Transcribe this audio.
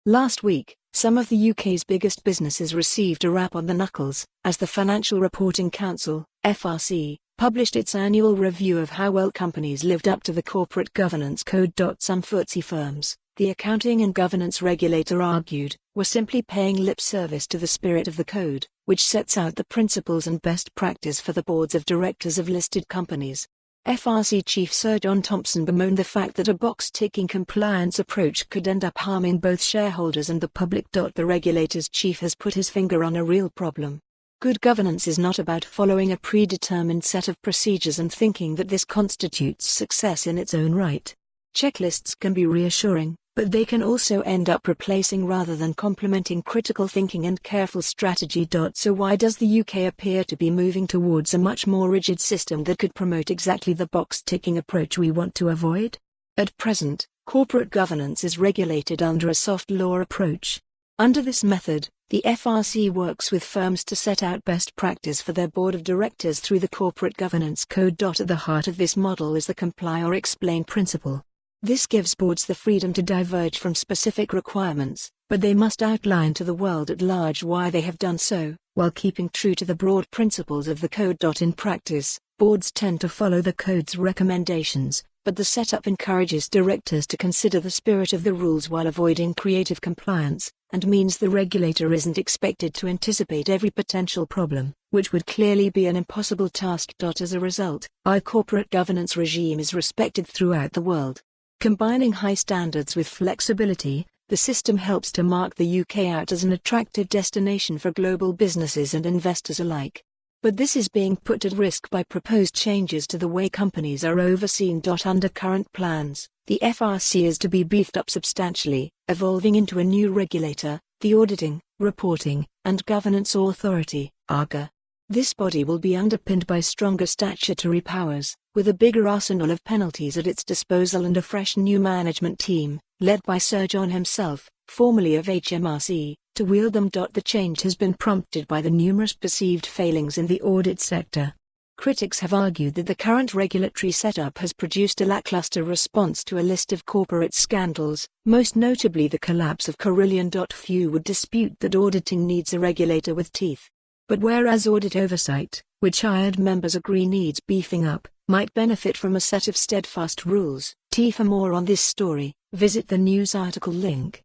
Last week, some of the UK's biggest businesses received a rap on the knuckles, as the Financial Reporting Council, FRC, published its annual review of how well companies lived up to the Corporate Governance Code. Some FTSE firms, the accounting and governance regulator argued, were simply paying lip service to the spirit of the code, which sets out the principles and best practice for the boards of directors of listed companies. FRC Chief Sir Jon Thompson bemoaned the fact that a box-ticking compliance approach could end up harming both shareholders and the public. The regulator's chief has put his finger on a real problem. Good governance is not about following a predetermined set of procedures and thinking that this constitutes success in its own right. Checklists can be reassuring, but they can also end up replacing rather than complementing critical thinking and careful strategy. So why does the UK appear to be moving towards a much more rigid system that could promote exactly the box-ticking approach we want to avoid? At present, corporate governance is regulated under a soft law approach. Under this method, the FRC works with firms to set out best practice for their board of directors through the Corporate Governance Code. At the heart of this model is the comply or explain principle. This gives boards the freedom to diverge from specific requirements, but they must outline to the world at large why they have done so, while keeping true to the broad principles of the code. In practice, boards tend to follow the code's recommendations, but the setup encourages directors to consider the spirit of the rules while avoiding creative compliance, and means the regulator isn't expected to anticipate every potential problem, which would clearly be an impossible task. As a result, our corporate governance regime is respected throughout the world. Combining high standards with flexibility, the system helps to mark the UK out as an attractive destination for global businesses and investors alike. But this is being put at risk by proposed changes to the way companies are overseen. Under current plans, the FRC is to be beefed up substantially, evolving into a new regulator, the Auditing, Reporting, and Governance Authority, AGA. This body will be underpinned by stronger statutory powers, with a bigger arsenal of penalties at its disposal and a fresh new management team, led by Sir Jon himself, formerly of HMRC, to wield them. The change has been prompted by the numerous perceived failings in the audit sector. Critics have argued that the current regulatory setup has produced a lackluster response to a list of corporate scandals, most notably the collapse of Carillion. Few would dispute that auditing needs a regulator with teeth. But whereas audit oversight, which hired members agree needs beefing up, might benefit from a set of steadfast rules. For more on this story, visit the news article link.